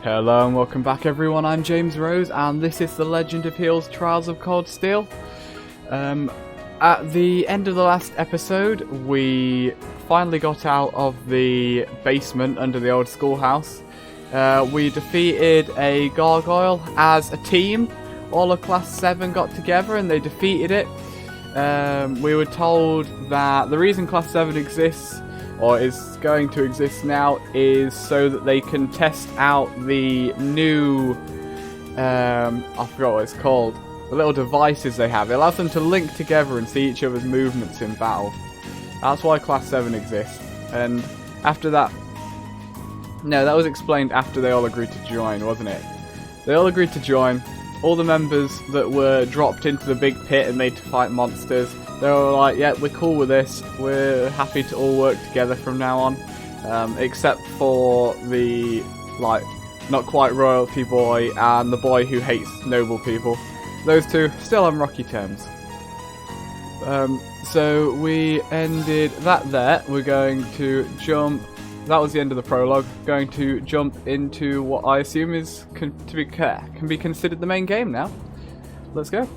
Hello and welcome back everyone, I'm James Rose and this is The Legend of Heels Trials of Cold Steel. At the end of the last episode we finally got out of the basement under the old schoolhouse. We defeated a gargoyle as a team. All of Class 7 got together and they defeated it. We were told that the reason Class 7 exists, or is going to exist now, is so that they can test out the new, I forgot what it's called, the little devices they have. It allows them to link together and see each other's movements in battle. That's why Class 7 exists. And after that, no, that was explained after they all agreed to join, wasn't it? They all agreed to join. All the members that were dropped into the big pit and made to fight monsters, they were like, yeah, we're cool with this, we're happy to all work together from now on, except for the, like, not quite royalty boy and the boy who hates noble people. Those two still on rocky terms. So we ended that there. We're going to jump, that was the end of the prologue, going to jump into what I assume is can be considered the main game now. Let's go.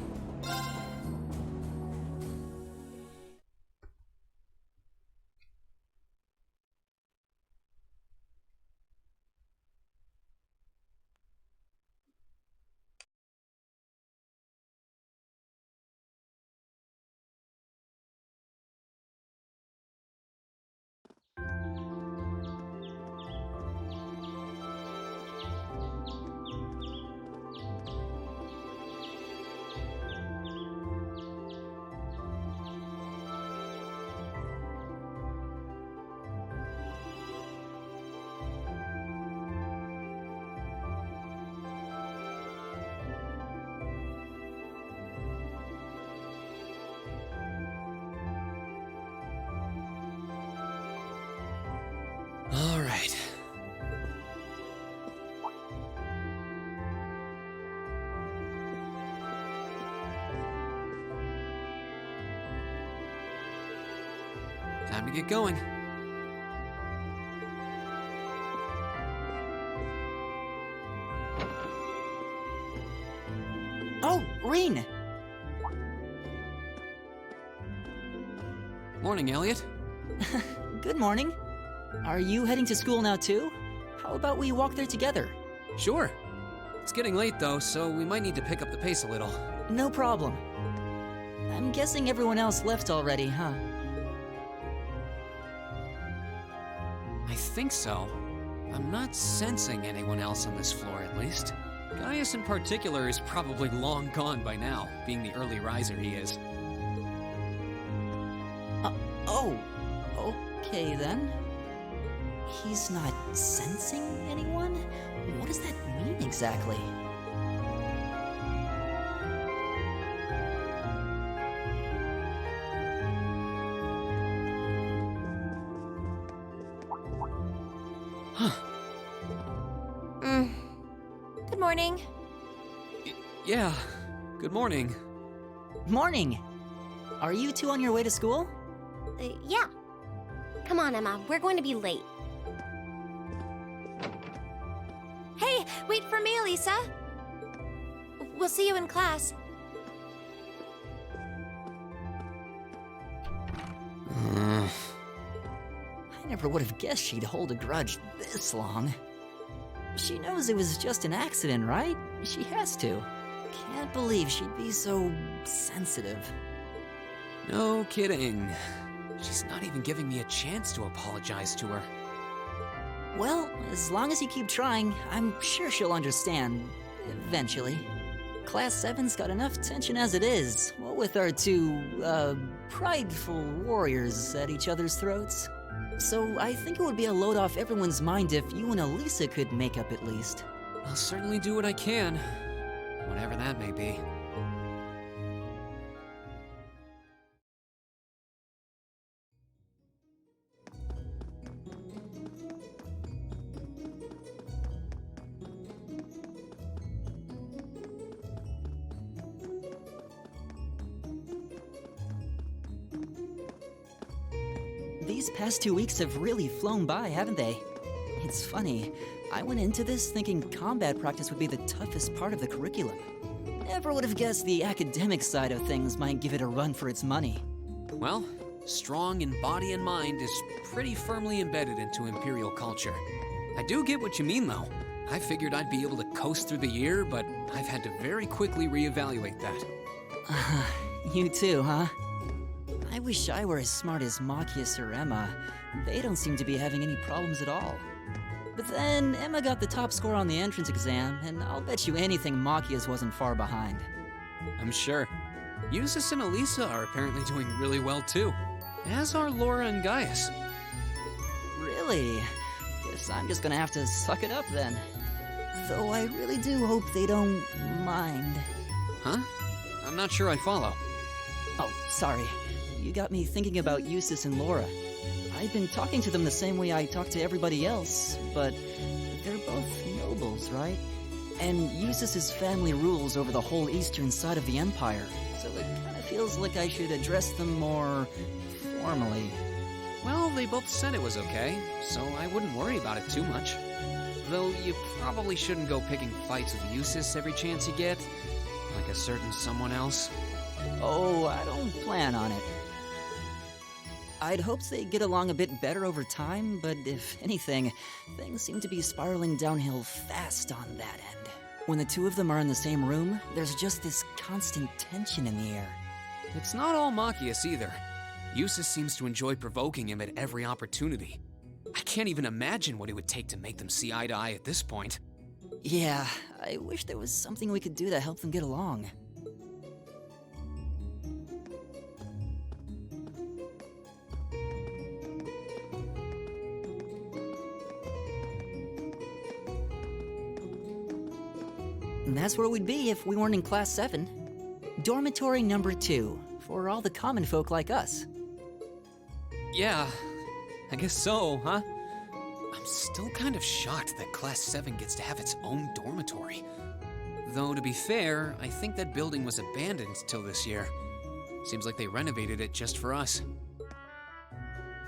All right. Time to get going. Oh, Rean! Morning, Elliot. Good morning. Are you heading to school now too? How about we walk there together? Sure. It's getting late though, so we might need to pick up the pace a little. No problem. I'm guessing everyone else left already, huh? I think so. I'm not sensing anyone else on this floor, at least. Gaius in particular is probably long gone by now, being the early riser he is. Oh, okay then. He's not sensing anyone? What does that mean exactly? Huh. Good morning. Yeah, good morning. Morning! Are you two on your way to school? Yeah. Come on, Emma. We're going to be late. Hey, wait for me, Lisa. We'll see you in class. I never would have guessed she'd hold a grudge this long. She knows it was just an accident, right? She has to. Can't believe she'd be so sensitive. No kidding. She's not even giving me a chance to apologize to her. Well, as long as you keep trying, I'm sure she'll understand. Eventually. Class 7's got enough tension as it is, what with our two, prideful warriors at each other's throats. So I think it would be a load off everyone's mind if you and Elisa could make up at least. I'll certainly do what I can, whatever that may be. These past 2 weeks have really flown by, haven't they? It's funny. I went into this thinking combat practice would be the toughest part of the curriculum. Never would have guessed the academic side of things might give it a run for its money. Well, strong in body and mind is pretty firmly embedded into Imperial culture. I do get what you mean, though. I figured I'd be able to coast through the year, but I've had to very quickly reevaluate that. You too, huh? I wish I were as smart as Machias or Emma. They don't seem to be having any problems at all. But then, Emma got the top score on the entrance exam, and I'll bet you anything Machias wasn't far behind. I'm sure. Eustace and Elisa are apparently doing really well, too. As are Laura and Gaius. Really? Guess I'm just gonna have to suck it up then. Though I really do hope they don't mind. Huh? I'm not sure I follow. Oh, sorry. You got me thinking about Eustace and Laura. I've been talking to them the same way I talk to everybody else, but they're both nobles, right? And Eustace's family rules over the whole eastern side of the Empire, so it kind of feels like I should address them more formally. Well, they both said it was okay, so I wouldn't worry about it too much. Though you probably shouldn't go picking fights with Eustace every chance you get, like a certain someone else. Oh, I don't plan on it. I'd hoped they'd get along a bit better over time, but if anything, things seem to be spiraling downhill fast on that end. When the two of them are in the same room, there's just this constant tension in the air. It's not all Machias either. Eustace seems to enjoy provoking him at every opportunity. I can't even imagine what it would take to make them see eye to eye at this point. Yeah, I wish there was something we could do to help them get along. And that's where we'd be if we weren't in Class 7. Dormitory number 2, for all the common folk like us. Yeah, I guess so, huh? I'm still kind of shocked that Class 7 gets to have its own dormitory. Though, to be fair, I think that building was abandoned till this year. Seems like they renovated it just for us.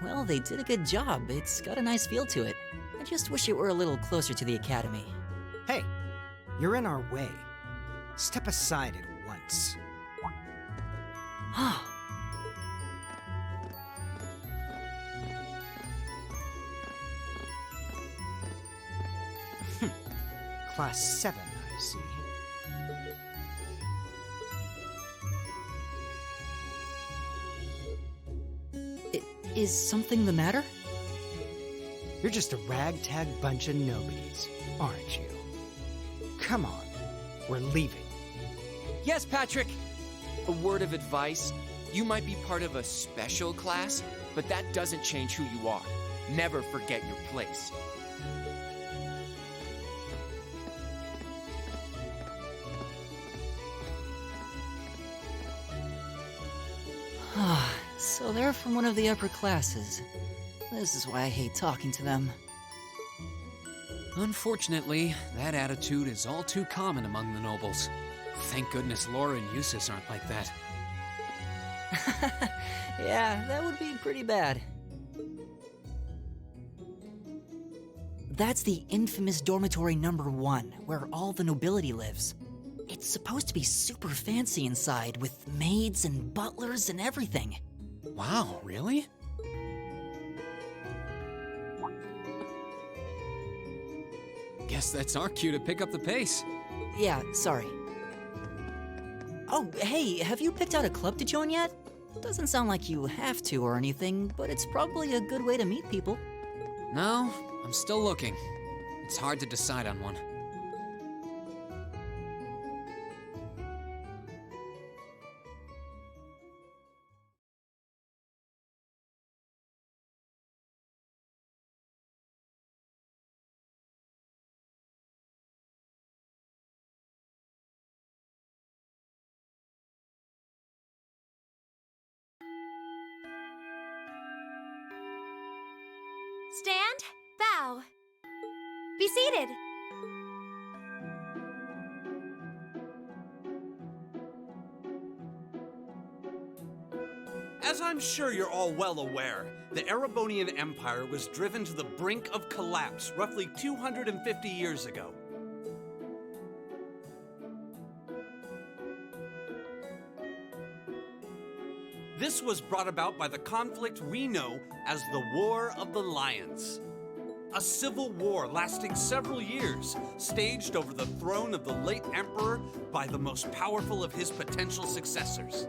Well, they did a good job. It's got a nice feel to it. I just wish it were a little closer to the academy. Hey, you're in our way. Step aside at once. Class 7, I see. Is something the matter? You're just a ragtag bunch of nobodies, aren't you? Come on, we're leaving. Yes, Patrick! A word of advice. You might be part of a special class, but that doesn't change who you are. Never forget your place. So they're from one of the upper classes. This is why I hate talking to them. Unfortunately, that attitude is all too common among the nobles. Thank goodness Laura and Eustace aren't like that. Yeah, that would be pretty bad. That's the infamous dormitory number 1, where all the nobility lives. It's supposed to be super fancy inside, with maids and butlers and everything. Wow, really? Guess that's our cue to pick up the pace. Yeah, sorry. Oh, hey, have you picked out a club to join yet? Doesn't sound like you have to or anything, but it's probably a good way to meet people. No, I'm still looking. It's hard to decide on one. Stand, bow. Be seated. As I'm sure you're all well aware, the Erebonian Empire was driven to the brink of collapse roughly 250 years ago. This was brought about by the conflict we know as the War of the Lions. A civil war lasting several years, staged over the throne of the late emperor by the most powerful of his potential successors.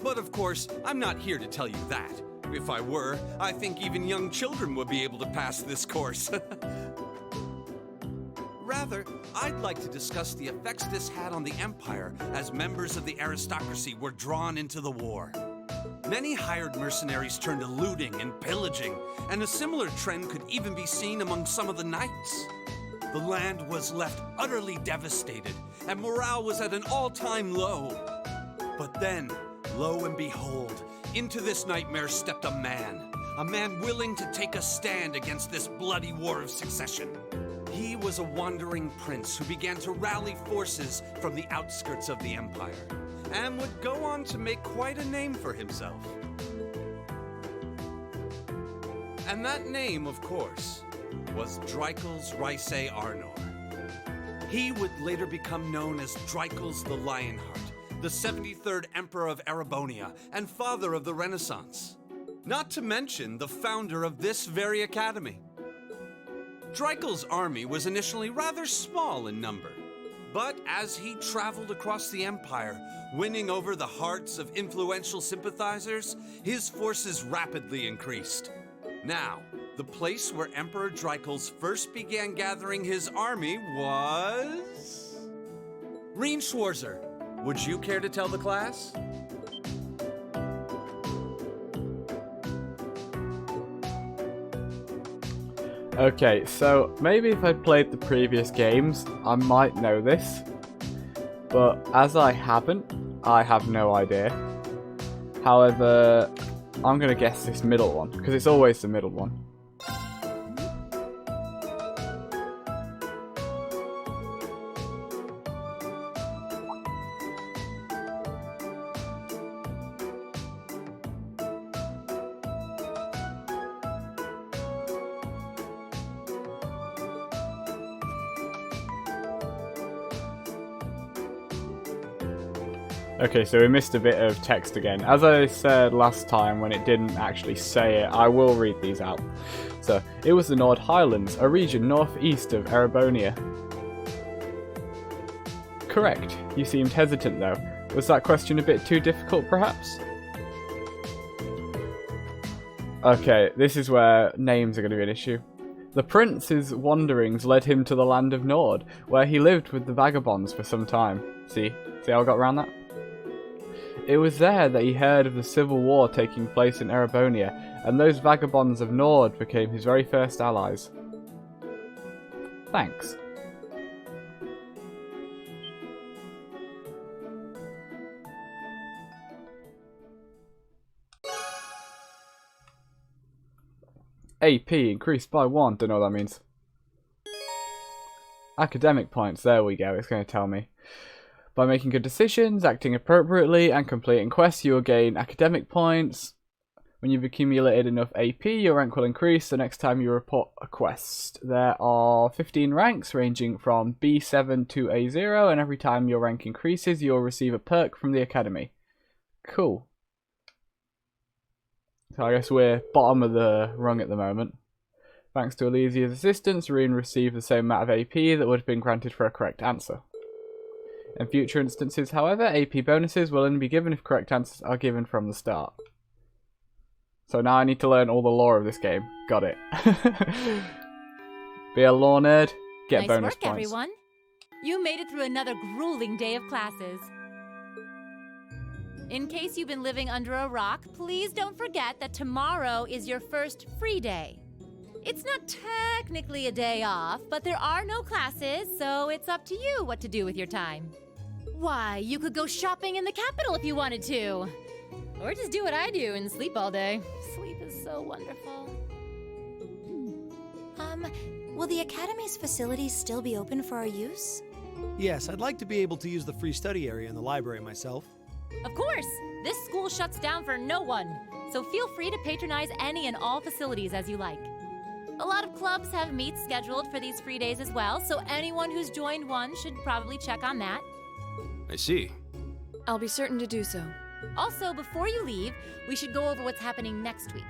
But of course, I'm not here to tell you that. If I were, I think even young children would be able to pass this course. Rather, I'd like to discuss the effects this had on the empire as members of the aristocracy were drawn into the war. Many hired mercenaries turned to looting and pillaging, and a similar trend could even be seen among some of the knights. The land was left utterly devastated, and morale was at an all-time low. But then, lo and behold, into this nightmare stepped a man willing to take a stand against this bloody war of succession. He was a wandering prince who began to rally forces from the outskirts of the empire, and would go on to make quite a name for himself. And that name, of course, was Drykels Rysei Arnor. He would later become known as Drykels the Lionheart, the 73rd Emperor of Erebonia and father of the Renaissance. Not to mention the founder of this very academy. Drykels' army was initially rather small in number, but as he traveled across the empire, winning over the hearts of influential sympathizers, his forces rapidly increased. Now, the place where Emperor Drykels first began gathering his army was... Rean Schwarzer, would you care to tell the class? Okay, so maybe if I played the previous games, I might know this. But as I haven't, I have no idea. However, I'm going to guess this middle one, because it's always the middle one. Okay, so we missed a bit of text again. As I said last time when it didn't actually say it, I will read these out. So, it was the Nord Highlands, a region northeast of Erebonia. Correct. You seemed hesitant though. Was that question a bit too difficult perhaps? Okay, this is where names are going to be an issue. The prince's wanderings led him to the land of Nord, where he lived with the vagabonds for some time. See how I got around that? It was there that he heard of the civil war taking place in Erebonia, and those vagabonds of Nord became his very first allies. Thanks. AP increased by 1, don't know what that means. Academic points, there we go, it's going to tell me. By making good decisions, acting appropriately, and completing quests, you will gain academic points. When you've accumulated enough AP, your rank will increase the next time you report a quest. There are 15 ranks ranging from B7 to A0, and every time your rank increases, you'll receive a perk from the academy. Cool. So I guess we're bottom of the rung at the moment. Thanks to Elysia's assistance, Rean received the same amount of AP that would have been granted for a correct answer. In future instances, however, AP bonuses will only be given if correct answers are given from the start. So now I need to learn all the lore of this game. Got it. Be a lore nerd, get bonus Nice work, points. everyone. You made it through another grueling day of classes. In case you've been living under a rock, please don't forget that tomorrow is your first free day. It's not technically a day off, but there are no classes, so it's up to you what to do with your time. Why, you could go shopping in the capital if you wanted to. Or just do what I do and sleep all day. Sleep is so wonderful. Will the Academy's facilities still be open for our use? Yes, I'd like to be able to use the free study area in the library myself. Of course! This school shuts down for no one, so feel free to patronize any and all facilities as you like. A lot of clubs have meets scheduled for these free days as well, so anyone who's joined one should probably check on that. I see. I'll be certain to do so. Also, before you leave, we should go over what's happening next week.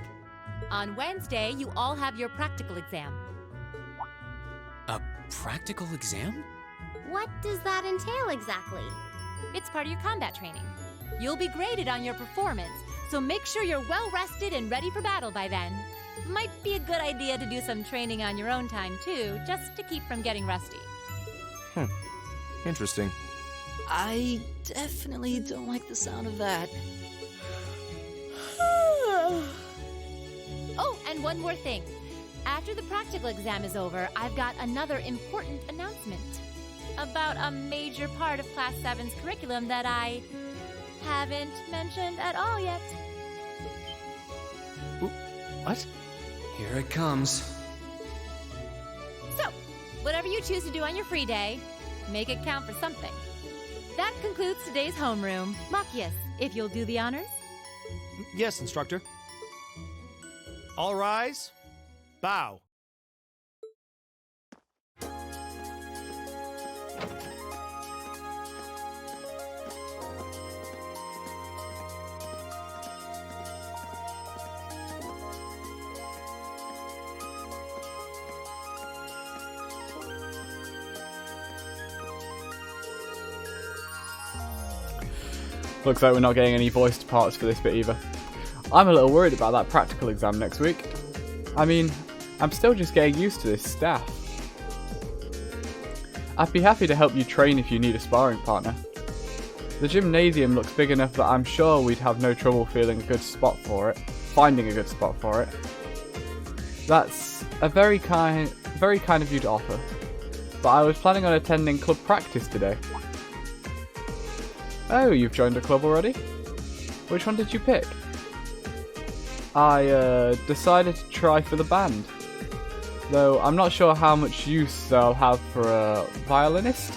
On Wednesday, you all have your practical exam. A practical exam? What does that entail exactly? It's part of your combat training. You'll be graded on your performance, so make sure you're well rested and ready for battle by then. Might be a good idea to do some training on your own time too, just to keep from getting rusty. Interesting. I definitely don't like the sound of that. Oh, and one more thing. After the practical exam is over, I've got another important announcement about a major part of Class 7's curriculum that I haven't mentioned at all yet. What? Here it comes. So, whatever you choose to do on your free day, make it count for something. That concludes today's homeroom. Machias, if you'll do the honors. Yes, instructor. All rise. Bow. Looks like we're not getting any voiced parts for this bit either. I'm a little worried about that practical exam next week. I mean, I'm still just getting used to this staff. I'd be happy to help you train if you need a sparring partner. The gymnasium looks big enough that I'm sure we'd have no trouble finding a good spot for it. That's a very kind of you to offer. But I was planning on attending club practice today. Oh, you've joined a club already? Which one did you pick? I decided to try for the band. Though I'm not sure how much use they'll have for a violinist.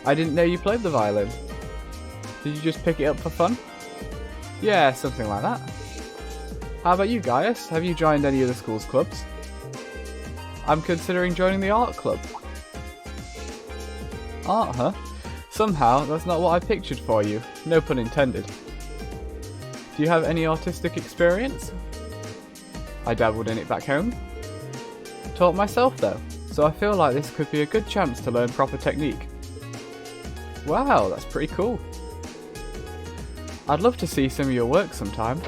I didn't know you played the violin. Did you just pick it up for fun? Yeah, something like that. How about you, Gaius? Have you joined any of the school's clubs? I'm considering joining the art club. Art, huh? Somehow, that's not what I pictured for you. No pun intended. Do you have any artistic experience? I dabbled in it back home. Taught myself though, so I feel like this could be a good chance to learn proper technique. Wow, that's pretty cool. I'd love to see some of your work sometime.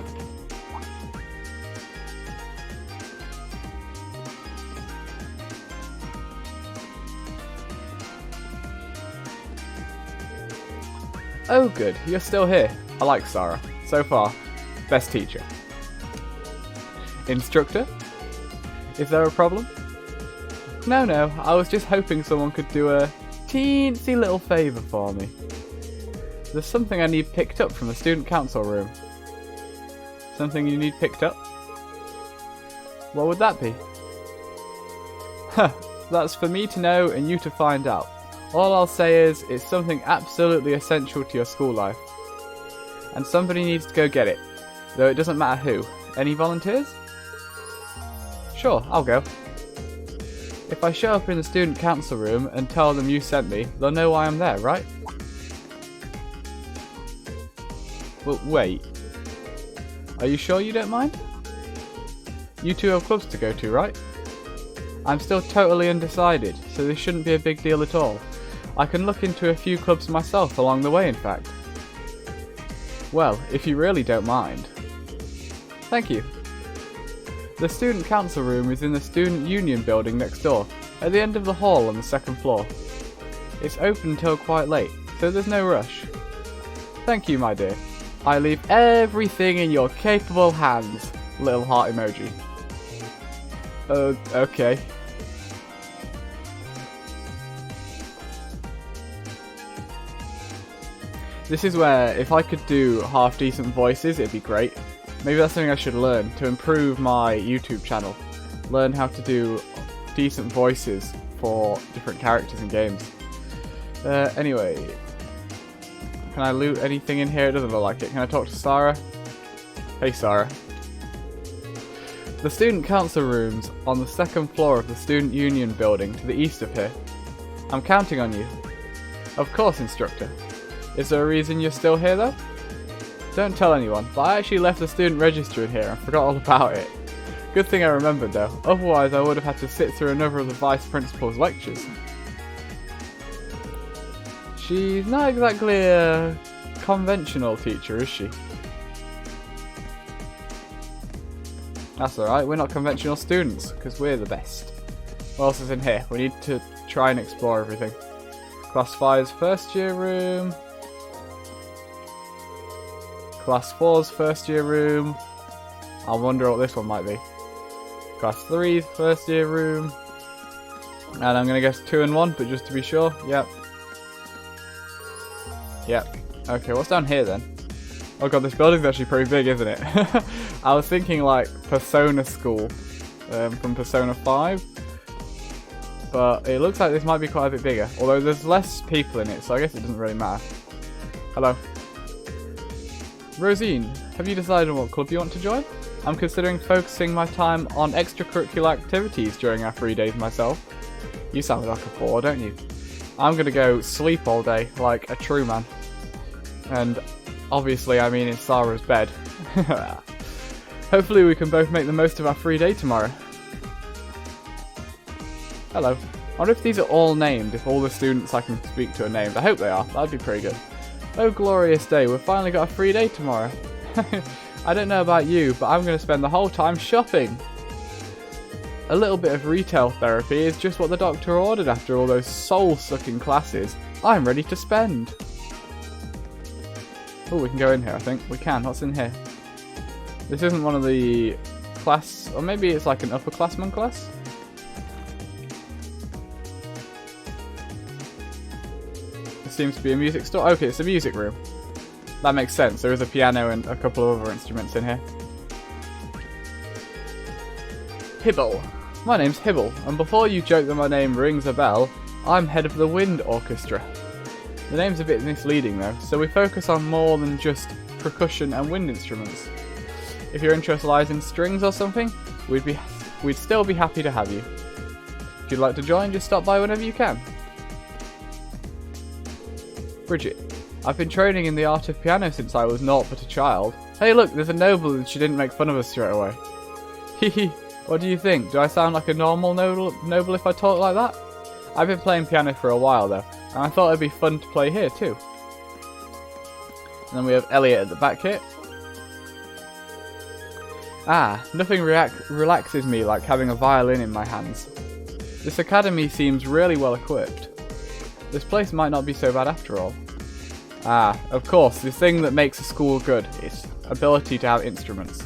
Oh good, you're still here. I like Sarah. So far, best teacher. Instructor? Is there a problem? No, I was just hoping someone could do a teensy little favour for me. There's something I need picked up from the student council room. Something you need picked up? What would that be? Huh, that's for me to know and you to find out. All I'll say is, it's something absolutely essential to your school life. And somebody needs to go get it, though it doesn't matter who. Any volunteers? Sure, I'll go. If I show up in the student council room and tell them you sent me, they'll know why I'm there, right? Well, wait. Are you sure you don't mind? You two have clubs to go to, right? I'm still totally undecided, so this shouldn't be a big deal at all. I can look into a few clubs myself along the way, in fact. Well, if you really don't mind. Thank you. The student council room is in the student union building next door, at the end of the hall on the second floor. It's open until quite late, so there's no rush. Thank you, my dear. I leave everything in your capable hands. Little heart emoji. Okay. This is where, if I could do half-decent voices, it'd be great. Maybe that's something I should learn to improve my YouTube channel. Learn how to do decent voices for different characters in games. Anyway. Can I loot anything in here? It doesn't look like it. Can I talk to Sarah? Hey, Sarah. The student council rooms on the second floor of the Student Union building to the east of here. I'm counting on you. Of course, instructor. Is there a reason you're still here, though? Don't tell anyone, but I actually left the student register in here and forgot all about it. Good thing I remembered, though. Otherwise, I would have had to sit through another of the vice principal's lectures. She's not exactly a conventional teacher, is she? That's alright, we're not conventional students, because we're the best. What else is in here? We need to try and explore everything. Class 5's first year room. Class 4's first year room. I wonder what this one might be. Class 3's first year room. And I'm going to guess 2 and 1, but just to be sure. Yep. Yep. Okay, what's down here then? Oh god, this building's actually pretty big, isn't it? I was thinking like Persona School from Persona 5. But it looks like this might be quite a bit bigger. Although there's less people in it, so I guess it doesn't really matter. Hello. Rosine, have you decided on what club you want to join? I'm considering focusing my time on extracurricular activities during our free days myself. You sound like a bore, don't you? I'm gonna go sleep all day, like a true man. And obviously I mean in Sarah's bed. Hopefully we can both make the most of our free day tomorrow. Hello. I wonder if these are all named, if all the students I can speak to are named. I hope they are, that'd be pretty good. Oh glorious day, we've finally got a free day tomorrow. I don't know about you, but I'm going to spend the whole time shopping. A little bit of retail therapy is just what the doctor ordered after all those soul-sucking classes. I'm ready to spend. Oh, we can go in here, I think. We can. What's in here? This isn't one of the class... Or maybe it's like an upperclassman class? It seems to be a music store. Okay, it's a music room. That makes sense. There is a piano and a couple of other instruments in here. Hibble. My name's Hibble, and before you joke that my name rings a bell, I'm head of the wind orchestra. The name's a bit misleading though, so we focus on more than just percussion and wind instruments. If your interest lies in strings or something, we'd still be happy to have you. If you'd like to join, just stop by whenever you can. Bridget. I've been training in the art of piano since I was naught but a child. Hey look, there's a noble and she didn't make fun of us straight away. Hehe, what do you think? Do I sound like a normal noble if I talk like that? I've been playing piano for a while though, and I thought it'd be fun to play here too. And then we have Elliot at the back here. Ah, nothing relaxes me like having a violin in my hands. This academy seems really well equipped. This place might not be so bad after all. Ah, of course, the thing that makes a school good is ability to have instruments.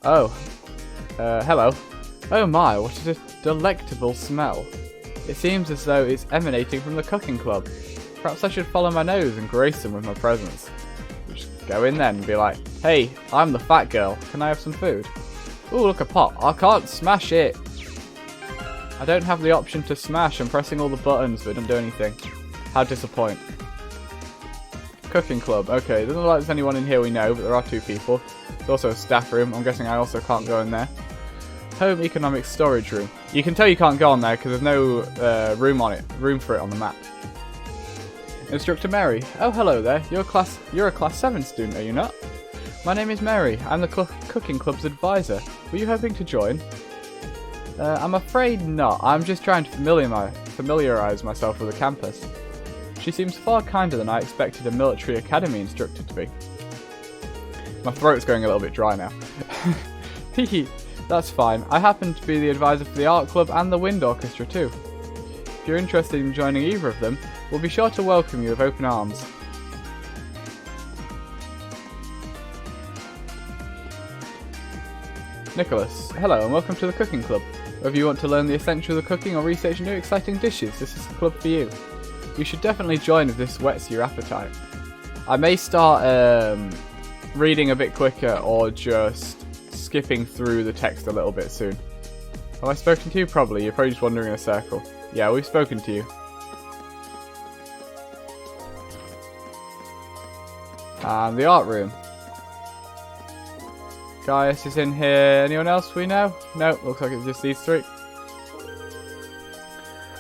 Oh. Hello. Oh my, what a delectable smell. It seems as though it's emanating from the cooking club. Perhaps I should follow my nose and grace them with my presence. Just go in then and be like, hey, I'm the fat girl, can I have some food? Ooh, look, a pot. I can't smash it. I don't have the option to smash. I'm pressing all the buttons but don't do anything. How disappoint. Cooking club. Okay, doesn't look like there's anyone in here we know, but there are 2 people. There's also a staff room. I'm guessing I also can't go in there. Home economics storage room. You can tell you can't go on there because there's no room for it on the map. Instructor Mary. Oh, hello there. You're a Class 7 student, are you not? My name is Mary. I'm the cooking club's advisor. Were you hoping to join? I'm afraid not. I'm just trying to familiarise myself with the campus. She seems far kinder than I expected a military academy instructor to be. My throat's going a little bit dry now. Hehe, that's fine. I happen to be the advisor for the art club and the wind orchestra too. If you're interested in joining either of them, we'll be sure to welcome you with open arms. Nicholas, hello and welcome to the cooking club. Whether you want to learn the essentials of cooking or research new exciting dishes, this is the club for you. You should definitely join if this whets your appetite. I may start reading a bit quicker or just skipping through the text a little bit soon. Have I spoken to you? Probably. You're probably just wandering in a circle. Yeah, we've spoken to you. And the art room. Gaius is in here. Anyone else we know? No, looks like it's just these three.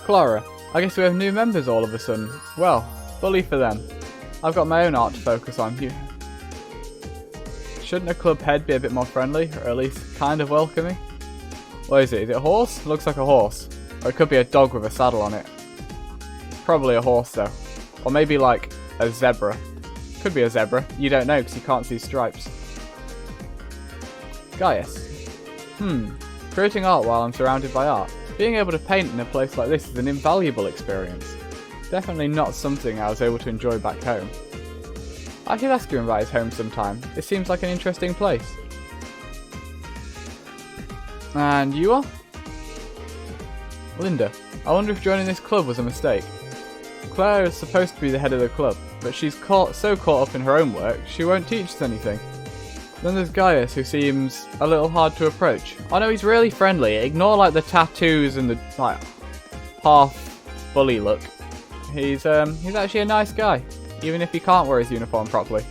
Clara. I guess we have new members all of a sudden. Well, bully for them. I've got my own art to focus on. Shouldn't a club head be a bit more friendly, or at least kind of welcoming? What is it? Is it a horse? Looks like a horse. Or it could be a dog with a saddle on it. Probably a horse though. Or maybe like a zebra. Could be a zebra. You don't know because you can't see stripes. Gaius. Creating art while I'm surrounded by art. Being able to paint in a place like this is an invaluable experience. Definitely not something I was able to enjoy back home. I should ask him about his home sometime. It seems like an interesting place. And you are? Linda. I wonder if joining this club was a mistake. Claire is supposed to be the head of the club, but she's so caught up in her own work, she won't teach us anything. Then there's Gaius, who seems a little hard to approach. I know he's really friendly. Ignore like the tattoos and the like half bully look. He's actually a nice guy, even if he can't wear his uniform properly.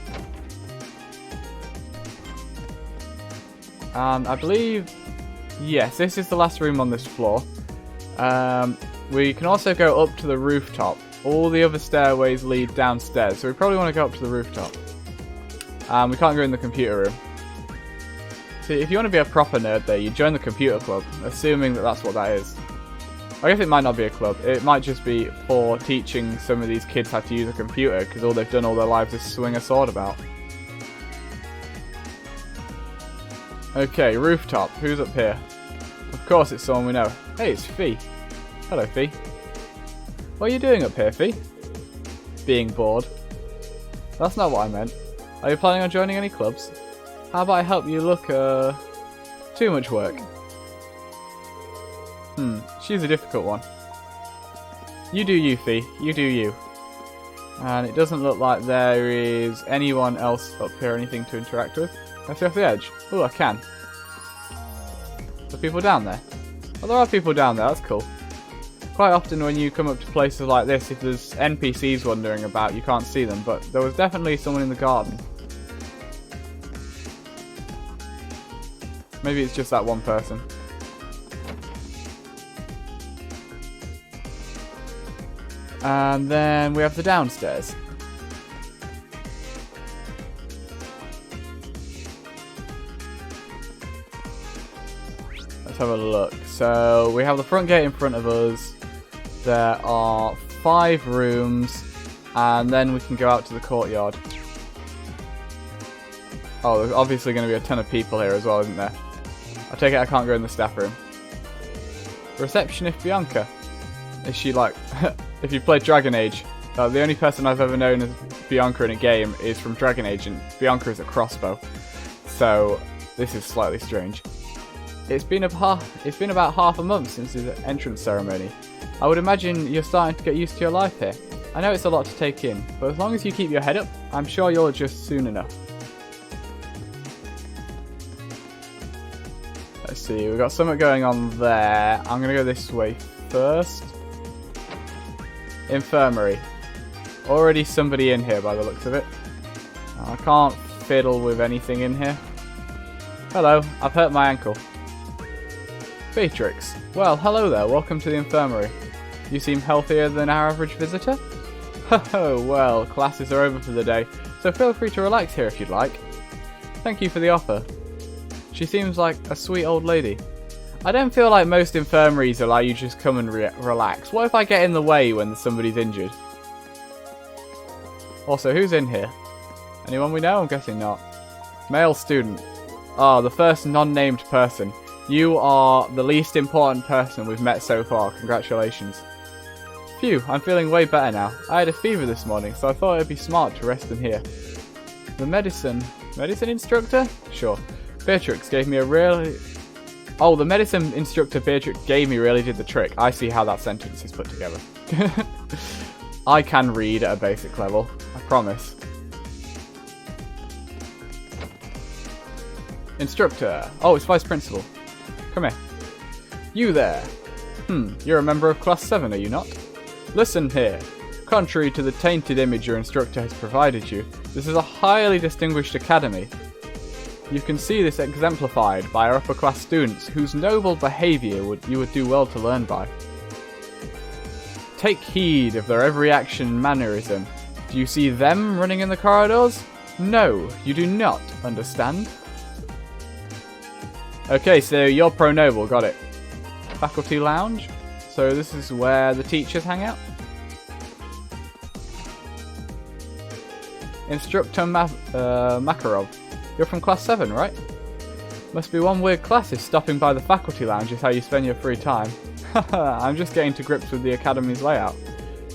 And I believe, yes, this is the last room on this floor. We can also go up to the rooftop. All the other stairways lead downstairs, so we probably want to go up to the rooftop. We can't go in the computer room. See, if you want to be a proper nerd there, you join the computer club, assuming that that's what that is. I guess it might not be a club. It might just be for teaching some of these kids how to use a computer, because all they've done all their lives is swing a sword about. Okay, rooftop. Who's up here? Of course it's someone we know. Hey, it's Fee. Hello, Fee. What are you doing up here, Fee? Being bored. That's not what I meant. Are you planning on joining any clubs? How about I help you look, too much work? She's a difficult one. You do you, Fee. You do you. And it doesn't look like there is anyone else up here, anything to interact with. Can I see off the edge? Oh, I can. Are people down there? Oh, there are people down there. That's cool. Quite often when you come up to places like this, if there's NPCs wandering about, you can't see them, but there was definitely someone in the garden. Maybe it's just that one person. And then we have the downstairs. Let's have a look. So we have the front gate in front of us. There are 5 rooms, and then we can go out to the courtyard. Oh, there's obviously going to be a ton of people here as well, isn't there? I take it I can't go in the staff room. Receptionist Bianca. Is she like... if you play Dragon Age, the only person I've ever known as Bianca in a game is from Dragon Age, and Bianca is a crossbow. So, this is slightly strange. It's been about half a month since his entrance ceremony. I would imagine you're starting to get used to your life here. I know it's a lot to take in, but as long as you keep your head up, I'm sure you'll adjust soon enough. Let's see, we've got something going on there. I'm going to go this way first. Infirmary. Already somebody in here by the looks of it. I can't fiddle with anything in here. Hello, I've hurt my ankle. Beatrix. Well, hello there, welcome to the infirmary. You seem healthier than our average visitor? Oh, well, classes are over for the day, so feel free to relax here if you'd like. Thank you for the offer. She seems like a sweet old lady. I don't feel like most infirmaries allow you to just come and relax. What if I get in the way when somebody's injured? Also, who's in here? Anyone we know? I'm guessing not. Male student. Ah, the first non-named person. You are the least important person we've met so far. Congratulations. Phew, I'm feeling way better now. I had a fever this morning, so I thought it'd be smart to rest in here. The medicine instructor? Sure. Beatrix gave me a really... Oh, the medicine instructor Beatrix gave me really did the trick. I see how that sentence is put together. I can read at a basic level. I promise. Instructor. Oh, it's Vice Principal. Come here. You there. You're a member of Class 7, are you not? Listen here. Contrary to the tainted image your instructor has provided you, this is a highly distinguished academy. You can see this exemplified by our upper class students, whose noble behaviour you would do well to learn by. Take heed of their every action and mannerism. Do you see them running in the corridors? No, you do not, understand? Okay, so you're pro noble, got it. Faculty lounge. So this is where the teachers hang out. Instructor Makarov. You're from Class 7, right? Must be one weird class if stopping by the faculty lounge is how you spend your free time. I'm just getting to grips with the academy's layout.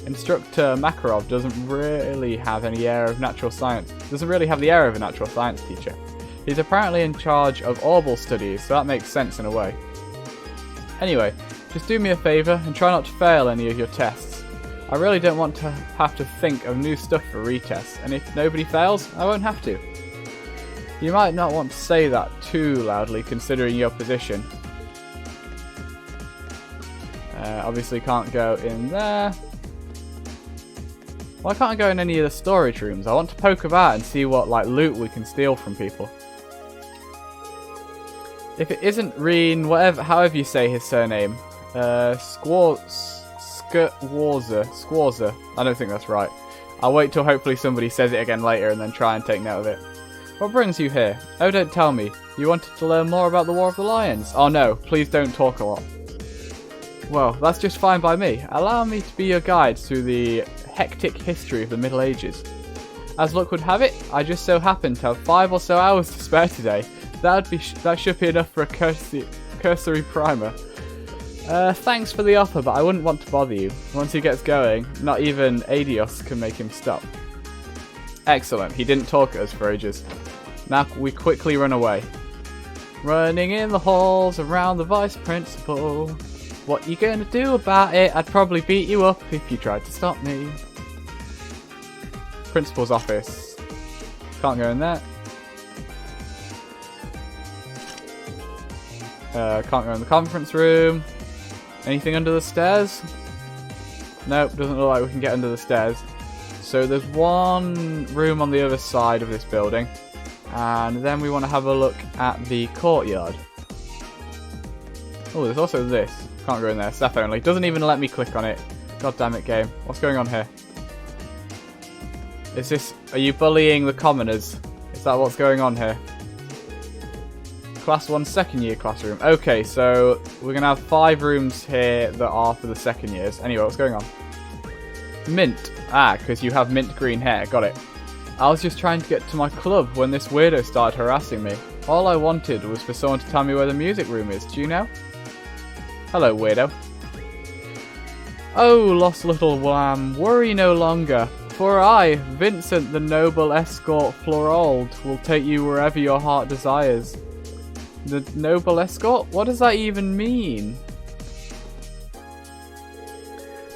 Instructor Makarov doesn't really have any air of natural science. Doesn't really have the air of a natural science teacher. He's apparently in charge of orbal studies, so that makes sense in a way. Anyway, just do me a favour and try not to fail any of your tests. I really don't want to have to think of new stuff for retests, and if nobody fails, I won't have to. You might not want to say that too loudly considering your position. Obviously can't go in there. Why can't I go in any of the storage rooms? I want to poke about and see what like loot we can steal from people. If it isn't Rean, however you say his surname, Schwarzer. I don't think that's right. I'll wait till hopefully somebody says it again later and then try and take note of it. What brings you here? Oh, don't tell me. You wanted to learn more about the War of the Lions? Oh no, please don't talk a lot. Well, that's just fine by me. Allow me to be your guide through the hectic history of the Middle Ages. As luck would have it, I just so happen to have 5 or so hours to spare today. That should be enough for a cursory primer. Thanks for the offer, but I wouldn't want to bother you. Once he gets going, not even Adios can make him stop. Excellent, he didn't talk at us for ages. Now we quickly run away. Running in the halls around the vice principal. What you gonna do about it? I'd probably beat you up if you tried to stop me. Principal's office. Can't go in there. Can't go in the conference room. Anything under the stairs? Nope, doesn't look like we can get under the stairs. So there's one room on the other side of this building. And then we want to have a look at the courtyard. Oh, there's also this. Can't go in there. Staff only. Doesn't even let me click on it. God damn it, game. What's going on here? Is this... Are you bullying the commoners? Is that what's going on here? Class 1 second year classroom. Okay, so we're going to have 5 rooms here that are for the second years. Anyway, what's going on? Mint. Ah, because you have mint green hair. Got it. I was just trying to get to my club when this weirdo started harassing me. All I wanted was for someone to tell me where the music room is. Do you know? Hello, weirdo. Oh, lost little lamb, worry no longer. For I, Vincent the noble escort Florold, will take you wherever your heart desires. The noble escort? What does that even mean?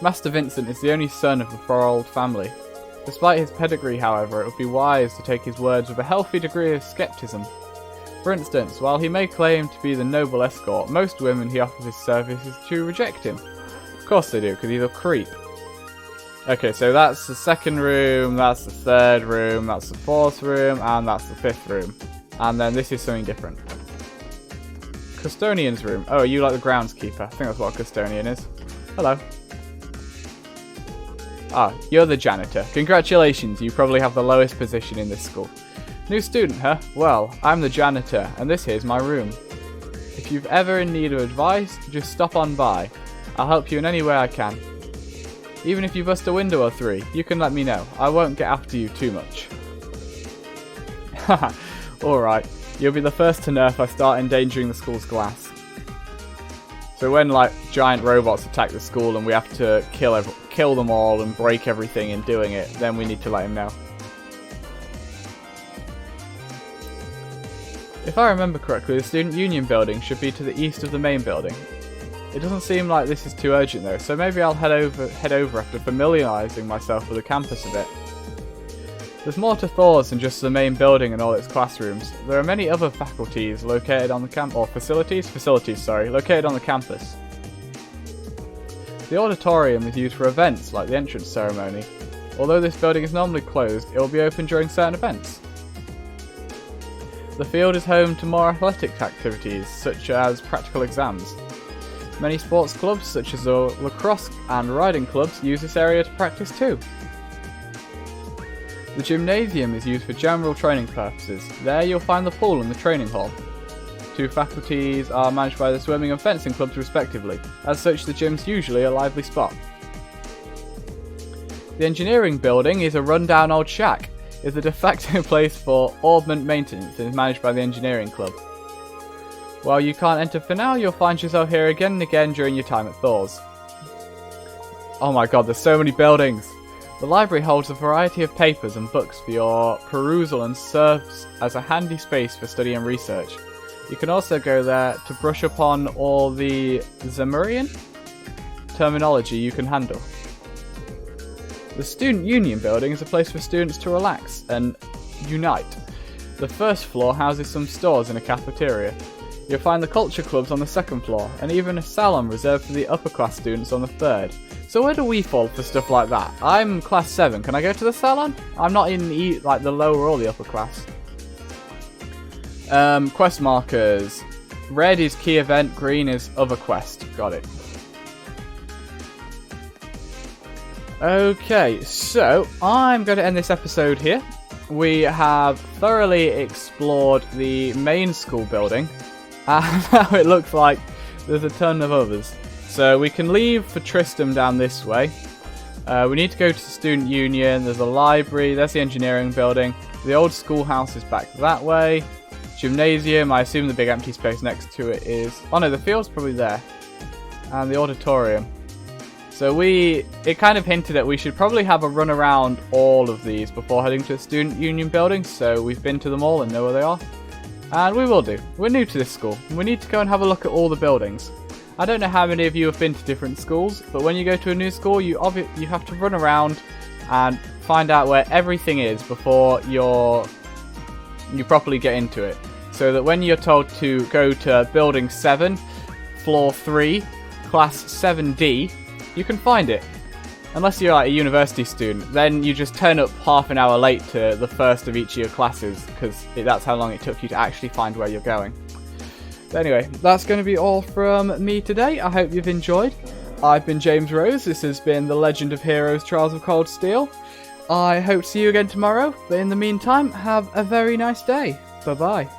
Master Vincent is the only son of the Florold family. Despite his pedigree, however, it would be wise to take his words with a healthy degree of skepticism. For instance, while he may claim to be the noble escort, most women he offers his services to reject him. Of course they do, because he's a creep. Okay, so that's the second room, that's the third room, that's the fourth room, and that's the fifth room. And then this is something different. Custodian's room. Oh, you like the groundskeeper. I think that's what a custodian is. Hello. Ah, you're the janitor. Congratulations, you probably have the lowest position in this school. New student, huh? Well, I'm the janitor, and this here's my room. If you've ever in need of advice, just stop on by. I'll help you in any way I can. Even if you bust a window or 3, you can let me know. I won't get after you too much. Haha, alright. You'll be the first to know if I start endangering the school's glass. So when, like, giant robots attack the school and we have to kill them all and break everything in doing it, then we need to let him know. If I remember correctly, the Student Union building should be to the east of the main building. It doesn't seem like this is too urgent though, so maybe I'll head over after familiarising myself with the campus a bit. There's more to Thors than just the main building and all its classrooms. There are many other faculties located on the facilities, located on the campus. The auditorium is used for events like the entrance ceremony. Although this building is normally closed, it will be open during certain events. The field is home to more athletic activities, such as practical exams. Many sports clubs, such as the lacrosse and riding clubs, use this area to practice too. The gymnasium is used for general training purposes. There you'll find the pool and the training hall. 2 faculties are managed by the swimming and fencing clubs respectively. As such, the gym's usually a lively spot. The engineering building is a run-down old shack. It's a de facto place for augment maintenance and is managed by the engineering club. While you can't enter for now, you'll find yourself here again and again during your time at Thors. Oh my god, there's so many buildings! The library holds a variety of papers and books for your perusal and serves as a handy space for study and research. You can also go there to brush up on all the Zemurian terminology you can handle. The Student Union building is a place for students to relax and unite. The first floor houses some stores and a cafeteria. You'll find the culture clubs on the second floor, and even a salon reserved for the upper class students on the third. So where do we fall for stuff like that? I'm Class 7, can I go to the salon? I'm not in the lower or the upper class. Quest markers. Red is key event, green is other quest. Got it. Okay, so I'm going to end this episode here. We have thoroughly explored the main school building, and now it looks like there's a ton of others. So we can leave for Tristram down this way. We need to go to the Student Union, there's a library, there's the engineering building. The old schoolhouse is back that way. Gymnasium, I assume the big empty space next to it is... Oh no, the field's probably there. And the auditorium. So it kind of hinted that we should probably have a run around all of these before heading to the Student Union building, so we've been to them all and know where they are. And we will do. We're new to this school, and we need to go and have a look at all the buildings. I don't know how many of you have been to different schools, but when you go to a new school, you have to run around and find out where everything is before you properly get into it. So that when you're told to go to Building 7, Floor 3, Class 7D, you can find it. Unless you're like a university student, then you just turn up half an hour late to the first of each of your classes, because that's how long it took you to actually find where you're going. But anyway, that's going to be all from me today. I hope you've enjoyed. I've been James Rose. This has been The Legend of Heroes Trials of Cold Steel. I hope to see you again tomorrow, but in the meantime, have a very nice day. Bye-bye.